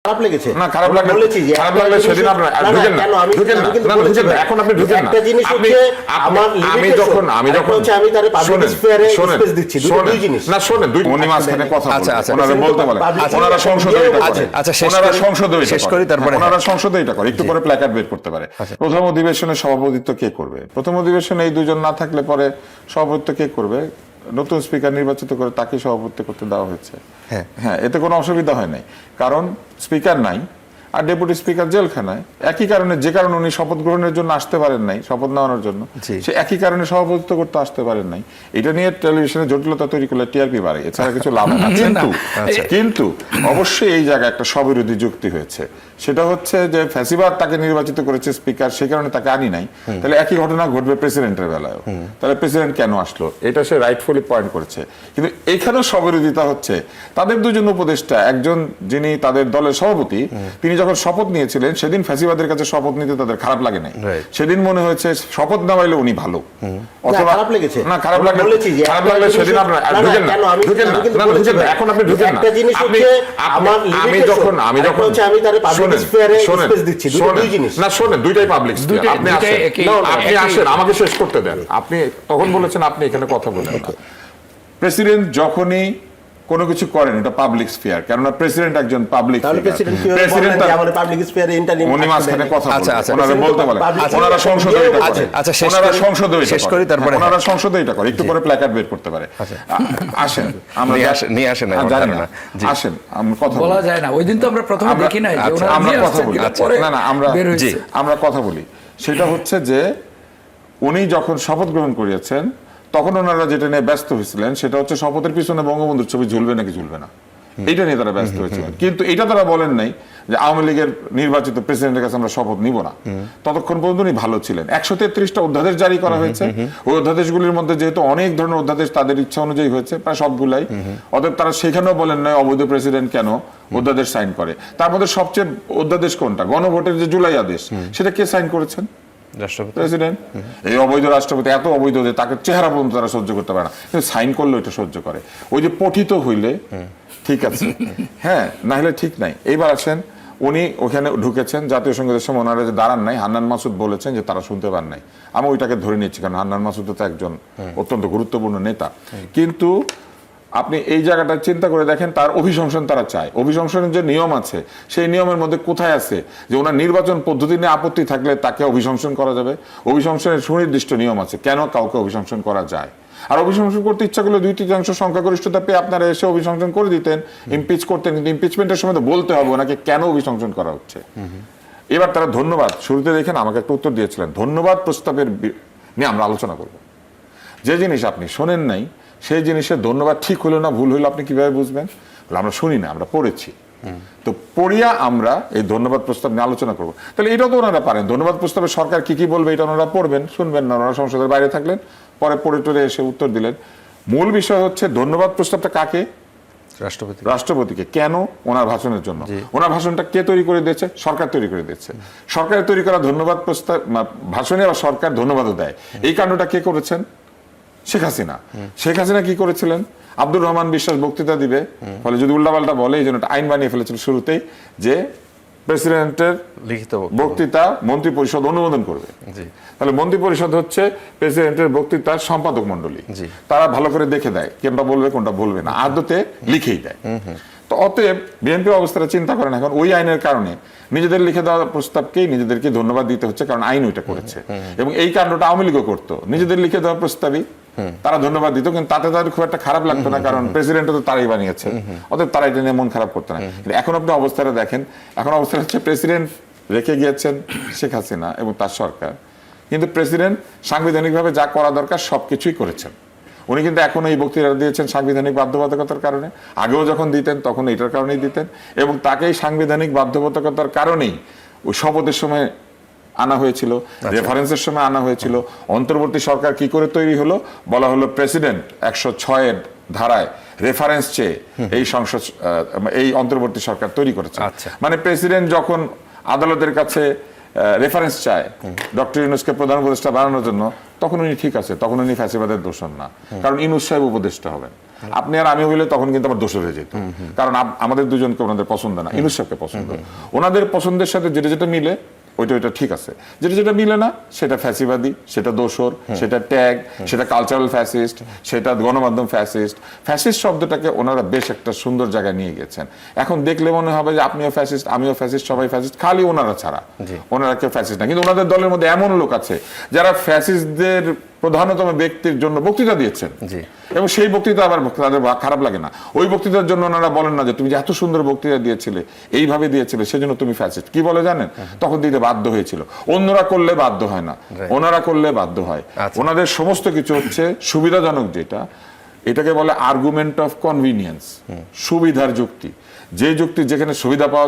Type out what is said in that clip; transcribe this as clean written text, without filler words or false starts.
খারাপ লেগেছে না, খারাপ লাগলে বলেছি যে খারাপ লাগলে সেদিন আপনারা ঢুকেন না, ঢুকেন না, না, ঢুকেন না, এখন আপনি ঢুকেন না। একটা জিনিস হচ্ছে আমার আমি যখন হচ্ছে আমি তার পাবলিক স্পেয়ারে স্পেস দিচ্ছি, দুই জিনিস না, শোনেন, দুই উনি মাঝখানে কথা বলেন, ওনারা বলতে বলেন, ওনারা সংসদে এটা করে, ওনারা সংসদে শেষ করি, তারপরে ওনারা সংসদে এটা করে, একটু পরে প্ল্যাকার্ড বের করতে পারে। প্রথম অধিবেশনে সভাপতিত্ব কে করবে? প্রথম অধিবেশনে এই দুজন না থাকলে পরে সভাপতিত্ব কে করবে? নতুন স্পিকার নির্বাচিত করে তাকে সভাপতি করতে দেওয়া হয়েছে। হ্যাঁ, এতে কোনো অসুবিধা হয় নাই, কারণ স্পিকার নাই আর ডেপুটি স্পিকার জেলখানায়। একই কারণে, যে কারণে উনি শপথ গ্রহণের জন্য আসতে পারেন নাই, শপথ নেওয়ানোর জন্য, সে একই কারণে সভাপতিত্ব করতে আসতে পারেন নাই। এটা নিয়ে টেলিভিশনে জটিলতা তৈরি করলে টিআরপি বাড়ে, এছাড়া কিছু লাভ না। কিন্তু অবশ্যই এই জায়গায় একটা স্ববিরোধী যুক্তি হয়েছে, সেটা হচ্ছে যে ফ্যাসিবাদ তাকে নির্বাচিত করেছে স্পিকার, সেই কারণে তাকে আনি নাই। তাহলে একই ঘটনা ঘটবে প্রেসিডেন্টের বেলায়, তাহলে প্রেসিডেন্ট কেন আসলো? এটা সে রাইটফুলি পয়েন্ট করেছে। কিন্তু এইখানেও স্ববিরোধিতা হচ্ছে। তাদের দুজন উপদেষ্টা, একজন যিনি তাদের দলের সভাপতি, তিনি যখন শপথ নিয়েছিলেন সেদিন ফ্যাসিবাদের কাছে শপথ নিতে তাদের খারাপ লাগে নাই, সেদিন মনে হয়েছে শপথ নেওয়াইলে উনি ভালো। অথবা খারাপ লেগেছে না, খারাপ লাগলে সেদিন আপনারা ঢুকেন না, ঢুকেন না, ঢুকেন না, এখন আপনি ঢুকেন না। একটা জিনিস হচ্ছে আমার আমি যখন আমি তার পাবলিক স্পেয়ারে স্পেস দিচ্ছি, দুই জিনিস না, শোনেন, দুইটাই পাবলিক স্পেয়ার। আপনি আসেন, আমাকে শেষ করতে দেন। আপনি তখন বলেছেন আপনি এখানে কথা বলেন না। প্রেসিডেন্ট যখনই কোনো কিছু করেন, এটা পাবলিক স্ফিয়ার, কেননা প্রেসিডেন্ট একজন পাবলিক প্রেসিডেন্ট, পাবলিক স্পেয়ারে ইন্টারভিউ উনি মাঝখানে কথা বলেন, ওনারা বলতে বলেন, ওনারা সংসদে এটা করে, ওনারা সংসদে শেষ করি, তারপরে ওনারা সংসদে এটা করে, একটু পরে প্ল্যাকার্ড বের করতে পারে। আসেন, আমরা নিয়ে আসেন, জানি না, আসেন, আমরা কথা বলা যায় না। ওই দিন তো আমরা প্রথমে দেখি নাই যে ওনারা আমরা নিয়ে কথা বলি, না না, আমরা কথা বলি। সেটা হচ্ছে যে উনি যখন শপথ গ্রহণ করিয়েছেন তখন ওনারা যেটা নিয়ে ব্যস্ত হয়েছিলেন সেটা হচ্ছে শপথের পিছনে বঙ্গবন্ধুর ছবি ঝুলবে নাকি ঝুলবে না, এটা নিয়ে তারা ব্যস্ত হয়েছিলেন। কিন্তু এটা তারা বলেন নাই যে আওয়ামী লীগের নির্বাচিত প্রেসিডেন্টের কাছে আমরা শপথ নিব না। ততক্ষণ পর্যন্ত উনি ভালো ছিলেন। 133টা অধ্যাদেশ জারি করা হয়েছে, ওই অধ্যাদেশগুলির মধ্যে যেহেতু অনেক ধরনের অধ্যাদেশ তাদের ইচ্ছা অনুযায়ী হয়েছে, প্রায় সবগুলাই, অতএব তারা সেখানেও বলেন নাই অবৈধ প্রেসিডেন্ট কেন অধ্যাদেশ সাইন করে। তার মধ্যে সবচেয়ে অধ্যাদেশ কোনটা? গণভোটের যে জুলাই আদেশ, সেটা কে সাইন করেছেন? প্রেসিডেন্ট। এই অবৈধ রাষ্ট্রপতি এত অবৈধ যে তাকে চেহারা পর্যন্ত তারা সহ্য করতে পারে না, কিন্তু সাইন করলে এটা সহ্য করে। ওই যে পঠিত হইলে ঠিক আছে, হ্যাঁ, না হলে ঠিক নাই। এইবার আসেন, উনি ওখানে ঢুকেছেন, জাতীয় সংগীতের সময় ওনারা যে দাঁড়ান নাই, হান্নান মাসুদ বলেছেন যে তারা শুনতে পান নাই। আমি ওইটাকে ধরে নিচ্ছি, কারণ হান্নান মাসুদ তো একজন অত্যন্ত গুরুত্বপূর্ণ নেতা। কিন্তু আপনি এই জায়গাটা চিন্তা করে দেখেন, তার অভিশংসন তারা চায়। অভিশংসনের যে নিয়ম আছে, সেই নিয়মের মধ্যে কোথায় আছে যে ওনার নির্বাচন পদ্ধতি নিয়ে আপত্তি থাকলে তাকে অভিশংসন করা যাবে? অভিশংসনের সুনির্দিষ্ট নিয়ম আছে, কেন কাউকে অভিশংসন করা যায়। আর অভিশংসন করতে ইচ্ছা করলে 2/3 সংখ্যাগরিষ্ঠতা পেয়ে আপনারা এসে অভিশংসন করে দিতেন, ইমপিচ করতেন। কিন্তু ইমপিচমেন্টের সময় তো বলতে হবে ওনাকে কেন অভিশংসন করা হচ্ছে। এবার তারা ধন্যবাদ, শুরুতে দেখেন আমাকে একটা উত্তর দিয়েছিলেন, ধন্যবাদ প্রস্তাবের নিয়ে আমরা আলোচনা করব। যে জিনিস আপনি শোনেন নাই, সেই জিনিসের ধন্যবাদ ঠিক হলো না ভুল হইলো আপনি কিভাবে বুঝবেন? আমরা শুনি না, আমরা পড়েছি। তো পড়িয়া আমরা এই ধন্যবাদ প্রস্তাব নিয়ে আলোচনা করবো। তাহলে এটাও তো ওনারা পারেন, ধন্যবাদ প্রস্তাবে সরকার কি কি বলবে এটা ওনারা পড়বেন, শুনবেন না। ওনারা সংসদের বাইরে থাকলেন, পরে পড়ে টরে এসে উত্তর দিলেন। মূল বিষয় হচ্ছে ধন্যবাদ প্রস্তাবটা কাকে? রাষ্ট্রপতিকে। কেন? ওনার ভাষণের জন্য। ওনার ভাষণটা কে তৈরি করে দিয়েছে? সরকার তৈরি করে দিয়েছে। সরকারের তৈরি করা ধন্যবাদ প্রস্তাব ভাষণে আবার সরকার ধন্যবাদও দেয়। এই কাণ্ডটা কে করেছেন? শেখ হাসিনা। শেখ হাসিনা কি করেছিলেন? আব্দুর রহমান বিশ্বাস বক্তৃতা দিবে, ফলে যদি উল্টাপাল্টা বলে, এই জন্য একটা আইন বানিয়ে ফেলেছিল শুরুতেই যে প্রেসিডেন্টের লিখিত বক্তৃতা মন্ত্রী পরিষদ অনুমোদন করবে। তাহলে মন্ত্রী পরিষদ হচ্ছে প্রেসিডেন্টের বক্তৃতার সম্পাদক মন্ডলী, তারা ভালো করে দেখে দেয় কোনটা বলবে কোনটা বলবে না, আদতে লিখেই দেয়। তো অতএব বিএনপি অবস্থাটা চিন্তা করেন, এখন ওই আইনের কারণে নিজেদের লিখে দেওয়া প্রস্তাবকেই নিজেদেরকে ধন্যবাদ দিতে হচ্ছে, কারণ আইন ওইটা করেছে। এবং এই কাণ্ডটা আওয়ামী লীগও করতো, নিজেদের লিখে দেওয়া প্রস্তাবই তারা ধন্যবাদ দিত, কিন্তু তাতে তাদের খুব একটা খারাপ লাগতো না, কারণ প্রেসিডেন্ট তো তারাই বানিয়েছে, অতএব তারা এটা নিয়ে মন খারাপ করতো না। কিন্তু এখন আপনি অবস্থাটা দেখেন, এখন অবস্থা হচ্ছে প্রেসিডেন্ট রেখে গিয়েছেন শেখ হাসিনা এবং তার সরকার, কিন্তু প্রেসিডেন্ট সাংবিধানিকভাবে যা করা দরকার সবকিছুই করেছেন। উনি কিন্তু এখন এই বক্তৃতা দিয়েছেন সাংবিধানিক বাধ্যবাধকতার কারণে, আগেও যখন দিতেন তখন এটার কারণেই দিতেন, এবং তাকেই সাংবিধানিক বাধ্যবাধকতার কারণেই ওই শপথের সময় আনা হয়েছিল, রেফারেন্সের সময় আনা হয়েছিল। অন্তর্বর্তী সরকার কি করে তৈরি হলো? বলা হলো প্রেসিডেন্ট 106 ধারায় রেফারেন্স চেয়ে এই অন্তর্বর্তী সরকার তৈরি করেছে। মানে প্রেসিডেন্ট যখন আদালতের কাছে রেফারেন্স চায় ডক্টর ইউনূসকে প্রধান উপদেষ্টা বানানোর জন্য, তখন উনি ঠিক আছে, তখন উনি ফ্যাসিবাদের দোষণ না, কারণ ইউনূস সাহেব উপদেষ্টা হবেন। আপনি আর আমি হইলে তখন কিন্তু আমার দোষর হয়ে যেত, কারণ আমাদের দুজনকে ওনাদের পছন্দ না, ইউনূস সাহেবকে পছন্দ, ওনাদের পছন্দের সাথে যেটা যেটা মিলে ওইটা ঠিক আছে, যেটা যেটা মিলে না সেটা ফ্যাসিবাদী, সেটা দোসর, সেটা ট্যাগ, সেটা কালচারাল ফ্যাসিস্ট, সেটা গণমাধ্যম ফ্যাসিস্ট। ফ্যাসিস্ট শব্দটাকে ওনারা বেশ একটা সুন্দর জায়গায় নিয়ে গেছেন। এখন দেখলে মনে হবে যে আপনিও ফ্যাসিস্ট, আমিও ফ্যাসিস্ট, সবাই ফ্যাসিস্ট, খালি ওনারা ছাড়া ওনারা কেউ ফ্যাসিস্ট না। কিন্তু ওনাদের দলের মধ্যে এমন লোক আছে যারা ফ্যাসিস্টদের প্রধানতম ব্যক্তির জন্য বক্তৃতা দিয়েছেন, এবং সেই বক্তৃতা আবার তাদের খারাপ লাগে না। ওই বক্তৃতার জন্য ওনারা বলেন না যে তুমি যে এত সুন্দর বক্তৃতা দিয়েছিলে, এইভাবে দিয়েছিলে, সেজন্য তুমি ফ্যাসিস্ট। কি বলে জানেন? তখন দিতে বাধ্য হয়েছিল। অন্যরা করলে বাধ্য হয় না, ওনারা করলে বাধ্য হয়। ওনাদের সমস্ত কিছু হচ্ছে সুবিধাজনক, যেটা এটাকে বলে আর্গুমেন্ট অফ কনভিনিয়েন্স, সুবিধার যুক্তি। যে যুক্তি যেখানে সুবিধা পাওয়া